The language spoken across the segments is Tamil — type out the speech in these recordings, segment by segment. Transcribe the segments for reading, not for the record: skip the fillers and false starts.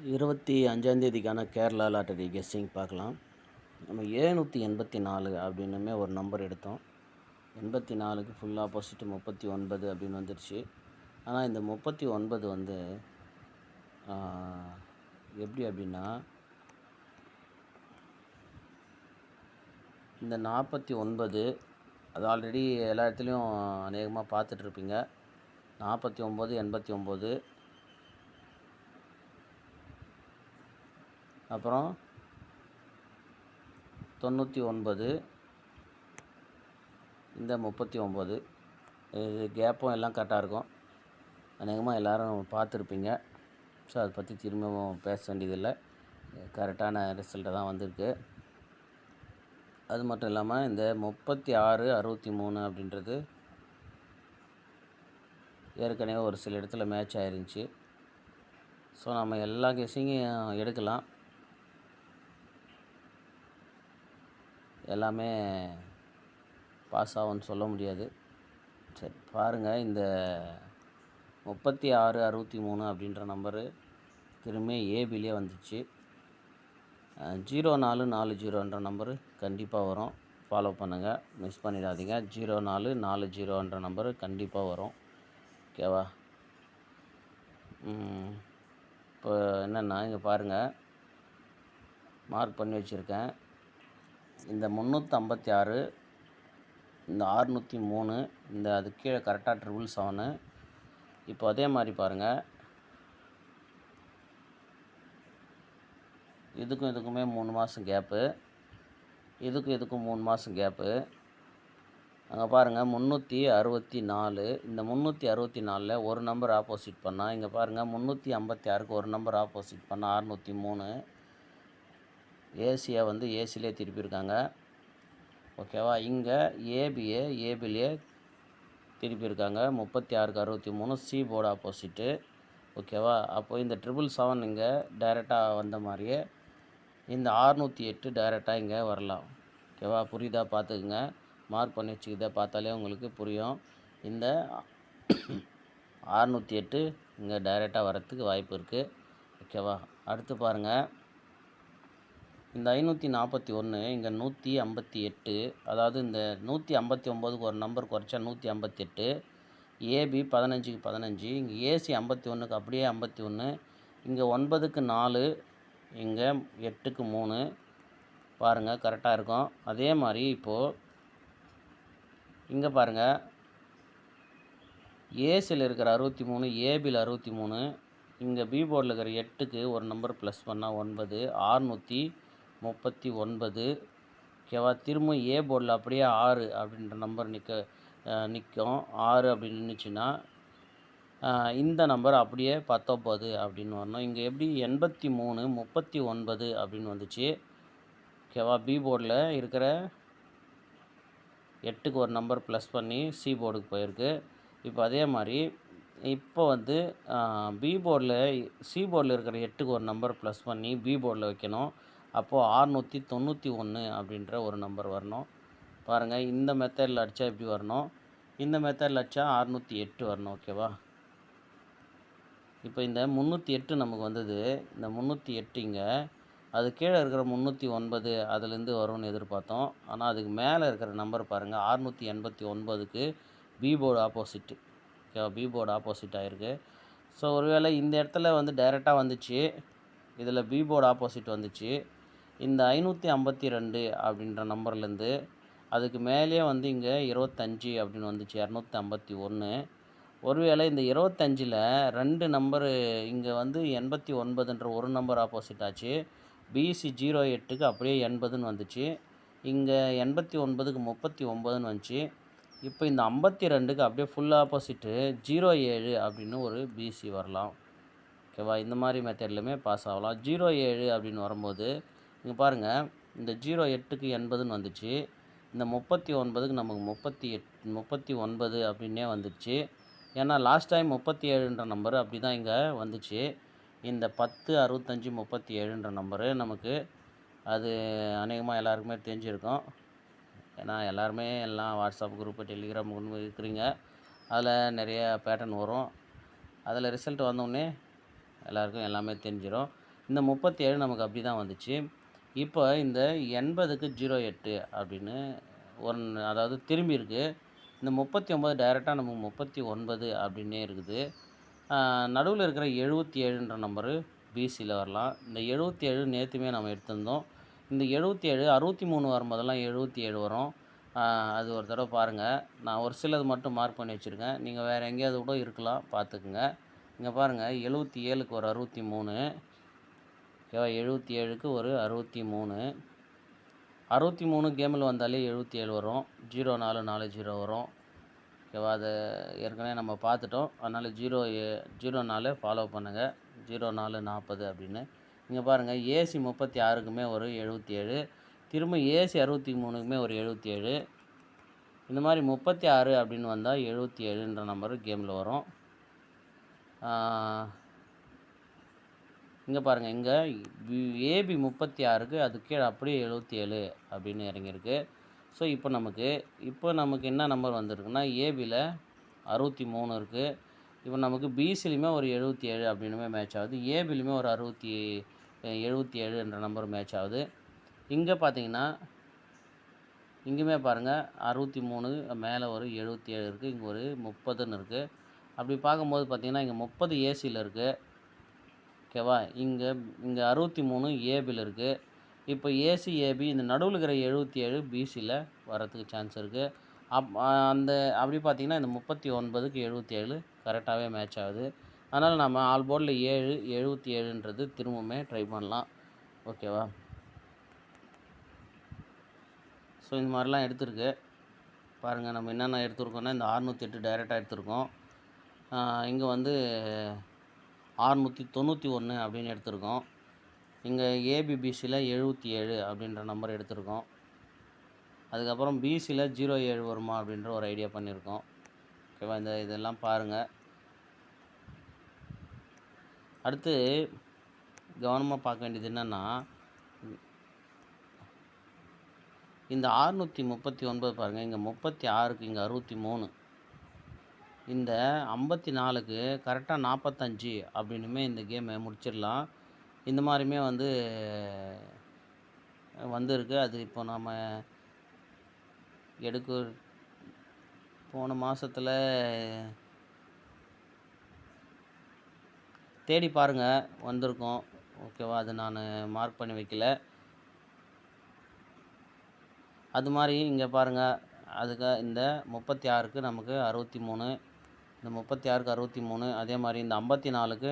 25ஆந்தேதிக்கான கேரளா லாட்டரி கெஸ்ஸிங் பார்க்கலாம். நம்ம 784 அப்படின்னுமே ஒரு நம்பர் எடுத்தோம். 84க்கு ஃபுல் ஆப்போசிட் 39 அப்படின்னு வந்துருச்சு. ஆனால் இந்த 39 வந்து எப்படி அப்படின்னா, இந்த 49 அது ஆல்ரெடி எல்லா இடத்துலையும் அநேகமாக பார்த்துட்ருப்பீங்க. 49, 89, அப்புறம் 99, இந்த 39 இது கேப்பும் எல்லாம் கரெக்டாக இருக்கும். அநேகமாக எல்லோரும் பார்த்துருப்பீங்க. ஸோ அதை பற்றி திரும்பவும் பேச வேண்டியதில்லை. கரெக்டான ரிசல்ட்டு தான் வந்திருக்கு. அது மட்டும் இல்லாமல் இந்த 36, 63 அப்படின்றது ஏற்கனவே ஒரு சில இடத்துல மேட்ச் ஆயிருந்துச்சு. ஸோ நம்ம எல்லா கெஸ்ஸிங்கையும் எடுக்கலாம். எல்லாமே பாஸ் ஆகும்னு சொல்ல முடியாது. சரி பாருங்கள், இந்த 36, 63 அப்படின்ற நம்பரு திரும்பி ஏபிலே வந்துச்சு. 0440ன்ற நம்பரு கண்டிப்பாக வரும். ஃபாலோ பண்ணுங்கள், மிஸ் பண்ணிடாதீங்க. 0440ன்ற நம்பரு கண்டிப்பாக வரும். ஓகேவா? இப்போ என்னென்னா இங்கே பாருங்கள், மார்க் பண்ணி வச்சுருக்கேன். இந்த 356, இந்த 603, இந்த அது கீழே கரெக்டாக 777. இப்போ அதே மாதிரி பாருங்கள், இதுக்குமே 3 மாதம் கேப்பு, இதுக்கும் 3 மாதம் கேப்பு. அங்கே பாருங்கள் 364, இந்த 364ல் ஒரு நம்பர் ஆப்போசிட் பண்ணால், இங்கே பாருங்கள் 356க்கு ஒரு நம்பர் ஆப்போசிட் பண்ணால் 603. ஏசியை வந்து ஏசிலே திருப்பியிருக்காங்க. ஓகேவா? இங்கே ஏபிலே திருப்பியிருக்காங்க. 36க்கு 63 சி போர்டு ஆப்போசிட்டு. ஓகேவா? அப்போது இந்த 777 இங்கே டைரெக்டாக வந்த மாதிரியே இந்த 608 டைரெக்டாக இங்கே வரலாம். ஓகேவா? புரியுதா? பார்த்துக்குங்க. மார்க் பண்ணி வச்சுக்கிட்டே பார்த்தாலே உங்களுக்கு புரியும். இந்த 608 இங்கே டைரெக்டாக வரத்துக்கு வாய்ப்பு இருக்குது. ஓகேவா? அடுத்து பாருங்கள், இந்த 541 இங்கே 158, அதாவது இந்த 159க்கு ஒரு நம்பர் குறைச்சா 158. ஏபி 15க்கு 15, இங்கே ஏசி 51க்கு அப்படியே 51, இங்கே 9க்கு 4, இங்கே 8க்கு 3. பாருங்கள், கரெக்டாக இருக்கும். அதே மாதிரி இப்போது இங்கே பாருங்கள், ஏசியில் இருக்கிற 63, ஏபியில் 63, இங்கே பி போர்டில் இருக்கிற 8க்கு ஒரு நம்பர் ப்ளஸ் பண்ணால் 9, 639. ஓகேவா? திரும்ப ஏ போர்டில் அப்படியே 6 அப்படின்ற நம்பர் நிற்கும். 6 அப்படின்னு நின்றுச்சுன்னா இந்த நம்பர் அப்படியே 19 அப்படின்னு வரணும். இங்கே எப்படி 83, 39 அப்படின்னு வந்துச்சு. ஓகேவா? பி போர்டில் இருக்கிற 8க்கு ஒரு நம்பர் ப்ளஸ் பண்ணி சி போர்டுக்கு போயிருக்கு. இப்போ அதே மாதிரி இப்போ வந்து சி போர்டில் இருக்கிற 8க்கு ஒரு நம்பர் ப்ளஸ் பண்ணி பி போர்டில் வைக்கணும். அப்போது 691 அப்படின்ற ஒரு நம்பர் வரணும். பாருங்கள், இந்த மெத்தடில் அடித்தா எப்படி வரணும், இந்த மெத்தடில் அடித்தா 608 வரணும். ஓகேவா? இப்போ இந்த 308 நமக்கு வந்தது. இந்த 308 இங்கே அது கீழே இருக்கிற 309 அதுலேருந்து வரும்னு எதிர்பார்த்தோம். ஆனால் அதுக்கு மேலே இருக்கிற நம்பர் பாருங்கள், 689க்கு பி போர்டு ஆப்போசிட்டு. ஓகேவா? பி போர்டு ஆப்போசிட் ஆகிருக்கு. ஸோ ஒருவேளை இந்த இடத்துல வந்து டைரெக்டாக வந்துச்சு, இதில் பி போர்டு ஆப்போசிட் வந்துச்சு. இந்த 552 அப்படின்ற நம்பர்லேருந்து அதுக்கு மேலேயே வந்து இங்கே 25 அப்படின்னு வந்துச்சு, 251. ஒருவேளை இந்த 25ல் 2 நம்பரு இங்கே வந்து 89ன்ற ஒரு நம்பர் ஆப்போசிட் ஆச்சு. பிசி 08க்கு அப்படியே 80ன்னு வந்துச்சு. இங்கே 89க்கு 39ன்னு வந்துச்சு. இப்போ இந்த 52க்கு அப்படியே ஃபுல் ஆப்போசிட்டு 07 அப்படின்னு ஒரு பிசி வரலாம். ஓகேவா? இந்த மாதிரி மெத்தட்லையுமே பாஸ் ஆகலாம். 07 அப்படின்னு வரும்போது இங்கே பாருங்கள், இந்த 08க்கு 80ன்னு வந்துச்சு. இந்த 39க்கு நமக்கு 39 அப்படின்னே வந்துச்சு. ஏன்னா லாஸ்ட் டைம் 37ன்ற நம்பரு அப்படி தான் இங்கே வந்துச்சு. இந்த 10, 65, 37ன்ற நம்பரு நமக்கு அது அநேகமாக எல்லாருக்குமே தெரிஞ்சிருக்கும். ஏன்னா எல்லாருமே எல்லாம் வாட்ஸ்அப் குரூப்பு, டெலிகிராம் குரூப் இருக்கிறீங்க. அதில் நிறைய பேட்டர்ன் வரும். அதில் ரிசல்ட் வந்தோடனே எல்லாருக்கும் எல்லாமே தெரிஞ்சிடும். இந்த 37 நமக்கு அப்படி தான் வந்துச்சு. இப்போ இந்த 80க்கு 08 அப்படின்னு அதாவது திரும்பியிருக்கு. இந்த 39 டைரக்ட்டா நமக்கு 39 அப்படின்னே இருக்குது. நடுவுல இருக்கிற 77ன்ற நம்பரு பிசில வரலாம். இந்த 77 நேத்துமே நம்ம எடுத்திருந்தோம். இந்த 77 63 வரும்போதெல்லாம் 77 வரும். அது ஒரு தடவ பாருங்க. நான் ஒரு சிலது மட்டும் மார்க் பண்ணி வச்சிருக்கேன். நீங்க வேற எங்கேயாவது கூட இருக்கலாம் பார்த்துக்குங்க. இங்க பாருங்க 77க்கு ஒரு 63. ஓகேவா? 77க்கு ஒரு 63. 63 கேமில் வந்தாலே 77 வரும். 0440 வரும். ஓகேவா? அதை ஏற்கனவே நம்ம பார்த்துட்டோம். அதனால் 04 ஃபாலோ பண்ணுங்கள். 0440 அப்படின்னு. இங்கே பாருங்கள் ஏசி 36க்குமே ஒரு 77. திரும்ப ஏசி 63க்குமே ஒரு 77. இந்த மாதிரி 36 அப்படின்னு வந்தால் 77ன்ற நம்பர் கேமில் வரும். இங்கே பாருங்கள், இங்கே ஏபி 36க்கு அது கீழே அப்படியே 77 அப்படின்னு இறங்கியிருக்கு. ஸோ இப்போ நமக்கு என்ன நம்பர் வந்திருக்குன்னா, ஏபியில் 63 இருக்குது. இப்போ நமக்கு பிசிலையுமே ஒரு 77 அப்படின்னுமே மேட்ச் ஆகுது. ஏபிலையுமே ஒரு 77 என்ற நம்பர் மேட்ச் ஆகுது. இங்கே பார்த்தீங்கன்னா இங்கேயுமே பாருங்கள் 63 மேலே ஒரு 77 இருக்குது. இங்கே ஒரு 30ன்னு இருக்குது. அப்படி பார்க்கும்போது பார்த்தீங்கன்னா இங்கே 30 ஏசியில் இருக்குது. ஓகேவா? இங்கே 63 ஏபியில் இருக்குது. இப்போ ஏசி, ஏபி இந்த நடுவில் இருக்கிற 77 பிசியில் வரதுக்கு சான்ஸ் இருக்குது. அப்படி பார்த்தீங்கன்னா இந்த 39க்கு 77 கரெக்டாகவே மேட்ச் ஆகுது. அதனால் நம்ம ஆல் போர்டில் 77ன்றது திரும்பவுமே ட்ரை பண்ணலாம். ஓகேவா? ஸோ இந்த மாதிரிலாம் எடுத்திருக்கு. பாருங்கள், நம்ம என்னென்ன எடுத்துருக்கோன்னா இந்த 608 டைரெக்டாக எடுத்திருக்கோம். இங்கே வந்து 691 அப்படின்னு எடுத்திருக்கோம். இங்கே ஏபிபிசியில் 77 அப்படின்ற நம்பர் எடுத்திருக்கோம். அதுக்கப்புறம் பிசியில் 07 வருமா அப்படின்ற ஒரு ஐடியா பண்ணியிருக்கோம். ஓகேவா? இதெல்லாம் பாருங்கள். அடுத்து கவனமாக பார்க்க வேண்டியது என்னென்னா, இந்த 639 பாருங்கள், இங்கே 36க்கு இங்கே 63, இந்த 54க்கு கரெக்டாக 45 அப்படின்னுமே இந்த கேமை முடிச்சிடலாம். இந்த மாதிரியுமே வந்திருக்கு. அது இப்போ நம்ம போன மாதத்தில் தேடி பாருங்கள், வந்திருக்கோம். ஓகேவா? அது நான் மார்க் பண்ணி வைக்கல. அது மாதிரி இங்கே பாருங்கள், அதுக்கு இந்த 36க்கு நமக்கு 63, இந்த 36க்கு 63, அதே மாதிரி இந்த 54க்கு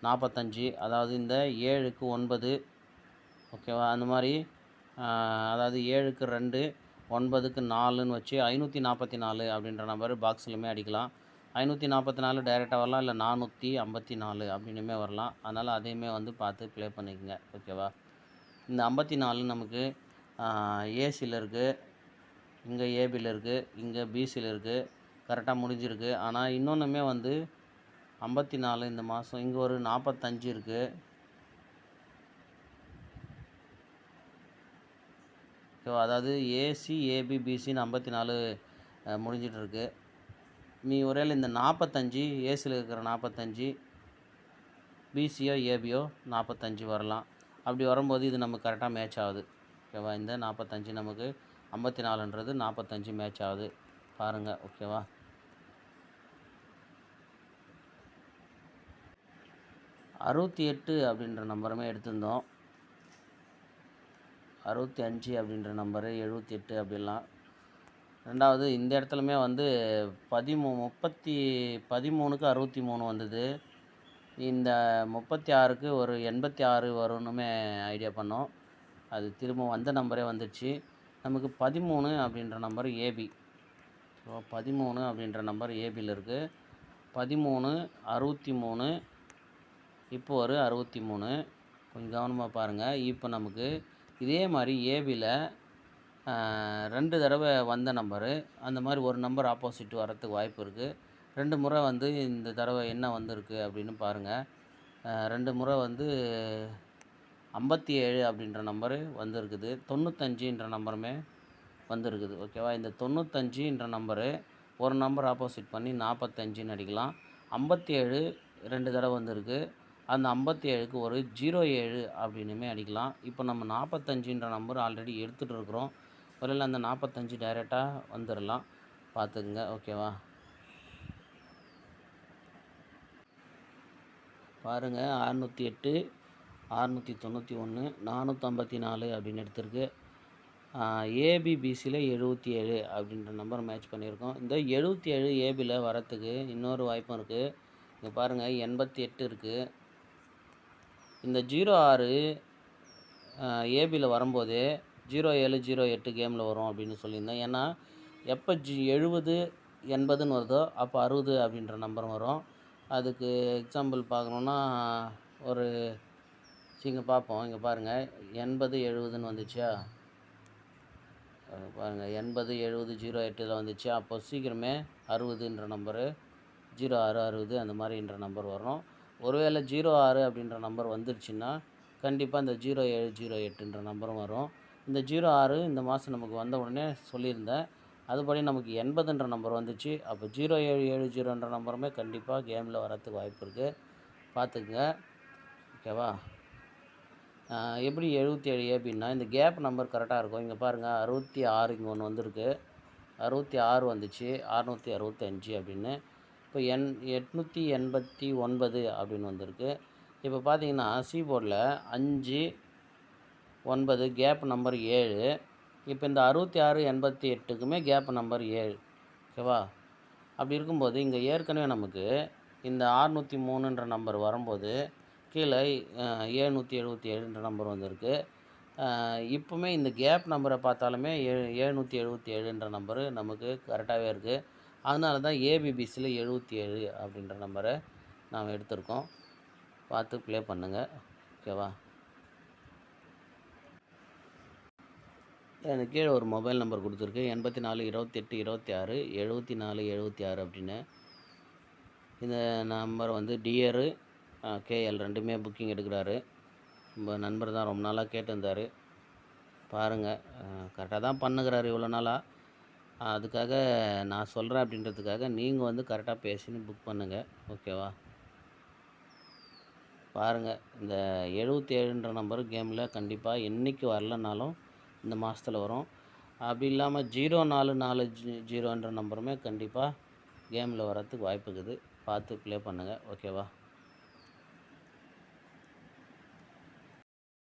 45, அதாவது இந்த 7க்கு 9. ஓகேவா? அந்த மாதிரி அதாவது 7க்கு 2, 9க்கு 4ன்னு வச்சு 544 அப்படின்ற நம்பர் பாக்ஸ்லையுமே அடிக்கலாம். 544 டைரெக்டாக வரலாம், இல்லை 454 அப்படின்னுமே வரலாம். அதனால் அதையுமே பார்த்து ப்ளே பண்ணிக்கோங்க. ஓகேவா? இந்த 54 நமக்கு ஏசியில் இருக்குது, இங்கே ஏபியில் இருக்குது, இங்கே பிசியில் இருக்குது. கரெக்டாக முடிஞ்சிருக்கு. ஆனால் இன்னொன்றுமே 54 இந்த மாதம் இங்கே ஒரு 45 இருக்குது. ஓகேவா? அதாவது ஏசி, ஏபி, பிசின்னு 54 முடிஞ்சிட்ருக்கு. நீ ஒருவேளை இந்த 45 ஏசியில் இருக்கிற 45, பிசியோ ஏபியோ 45 வரலாம். அப்படி வரும்போது இது நமக்கு கரெக்டாக மேட்ச் ஆகுது. ஓகேவா? இந்த 45 நமக்கு 54ன்றது 45 மேட்ச் ஆகுது. பாருங்கள். ஓகேவா? அறுபத்தி அப்படின்ற நம்பருமே எடுத்திருந்தோம். 65 அப்படின்ற நம்பரு, 78 அப்படிலாம். ரெண்டாவது இந்த இடத்துலையுமே 13க்கு 63 வந்தது. இந்த 36க்கு ஒரு 86 வரும்னுமே ஐடியா பண்ணோம். அது திரும்ப வந்த நம்பரே வந்துடுச்சு. நமக்கு 13 அப்படின்ற நம்பர் ஏபி. ஸோ 13 அப்படின்ற நம்பர் ஏபியில் இருக்குது. 13, 63, இப்போ ஒரு 63. கொஞ்சம் கவனமாக பாருங்கள். இப்போ நமக்கு இதே மாதிரி ஏபியில் 2 தடவை வந்த நம்பரு, அந்த மாதிரி ஒரு நம்பர் ஆப்போசிட் வரத்துக்கு வாய்ப்பு இருக்குது. 2 முறை இந்த தடவை என்ன வந்திருக்கு அப்படின்னு பாருங்கள். 2 முறை 57 அப்படின்ற நம்பரு வந்திருக்குது. 95ன்ற நம்பருமே வந்திருக்குது. ஓகேவா? இந்த 95ன்ற நம்பரு ஒரு நம்பர் ஆப்போசிட் பண்ணி 45ன்னு அடிக்கலாம். 57 2 தடவை வந்திருக்கு. அந்த 57க்கு ஒரு 07 அப்படின்னுமே அடிக்கலாம். இப்போ நம்ம 45ன்ற நம்பர் ஆல்ரெடி எடுத்துகிட்டு இருக்கிறோம். ஒருவேளை அந்த 45 டைரெக்டாக வந்துடலாம். பார்த்துக்குங்க. ஓகேவா? பாருங்கள் 608, 691, 454 அப்படின்னு எடுத்திருக்கு. ஏபிபிசியில் 77 அப்படின்ற நம்பர் மேட்ச் பண்ணியிருக்கோம். இந்த 77 ஏபியில் வரத்துக்கு இன்னொரு வாய்ப்பும் இருக்குது. இங்கே பாருங்கள் 88 இருக்குது. இந்த 06 ஏபியில் வரும்போது 07, 08 கேமில் வரும் அப்படின்னு சொல்லியிருந்தேன். ஏன்னா எப்போ 70, 80ன்னு வருதோ அப்போ 60 அப்படின்ற நம்பர் வரும். அதுக்கு எக்ஸாம்பிள் பார்க்கணுன்னா ஒரு இங்கே பார்ப்போம். இங்கே பாருங்கள் 80, 70ன்னு வந்துச்சா? பாருங்கள் 80, 70, 08 வந்துச்சு. அப்போ சீக்கிரமே 60ன்ற நம்பரு 06, 60 அந்த மாதிரின்ற நம்பர் வரும். ஒருவேளை 06 அப்படின்ற நம்பர் வந்துருச்சுன்னா கண்டிப்பாக இந்த 07, 08ன்ற நம்பரும் வரும். இந்த 06 இந்த மாதம் நமக்கு வந்த உடனே சொல்லியிருந்தேன். அதுபடி நமக்கு 80ன்ற நம்பர் வந்துச்சு. அப்போ 0770ன்ற நம்பருமே கண்டிப்பாக கேமில் வரத்துக்கு வாய்ப்பு இருக்குது. பார்த்துக்குங்க. ஓகேவா? எப்படி 77 ஏபின்னா இந்த கேப் நம்பர் கரெக்டாக இருக்கும். இங்கே பாருங்கள் 66 இங்கே ஒன்று வந்திருக்கு. 66 வந்துச்சு. 665 அப்படின்னு. இப்போ 889 அப்படின்னு வந்திருக்கு. இப்போ பார்த்தீங்கன்னா சி போர்டில் 5, 9 கேப் நம்பர் 7. இப்போ இந்த 66, 88க்குமே கேப் நம்பர் 7. ஓகேவா? அப்படி இருக்கும்போது இங்கே ஏற்கனவே நமக்கு இந்த 603ன்ற நம்பர் வரும்போது கீழே 777ன்ற நம்பர் வந்திருக்கு. இப்போவுமே இந்த கேப் நம்பரை பார்த்தாலுமே 777ன்ற நம்பரு நமக்கு கரெக்டாகவே இருக்குது. அதனால தான் ஏபிபிசியில் 77 அப்படின்ற நம்பரை நாம் எடுத்திருக்கோம். பார்த்து ப்ளே பண்ணுங்கள். ஓகேவா? எனக்கு கீழே ஒரு மொபைல் நம்பர் கொடுத்துருக்கு 84 28 26 74 76 அப்படின்னு. இந்த நம்பர் வந்து டியரு கேஎல் ரெண்டுமே புக்கிங் எடுக்கிறாரு. நம்ம நண்பர் தான், ரொம்ப நாளாக கேட்டிருந்தார். பாருங்கள் கரெக்டாக தான் பண்ணுகிறாரு இவ்வளோ நாளாக. அதுக்காக நான் சொல்கிறேன் அப்படின்றதுக்காக நீங்கள் வந்து கரெக்டாக பேசின்னு புக் பண்ணுங்கள். ஓகேவா? பாருங்கள் இந்த 77ன்ற நம்பர் கேமில் கண்டிப்பாக என்றைக்கு வரலனாலும் இந்த மாதத்தில் வரும். அப்படி இல்லாமல் 0440ன்ற நம்பருமே கண்டிப்பாக கேமில் வரத்துக்கு வாய்ப்பு இருக்குது. பார்த்து ப்ளே பண்ணுங்கள். ஓகேவா?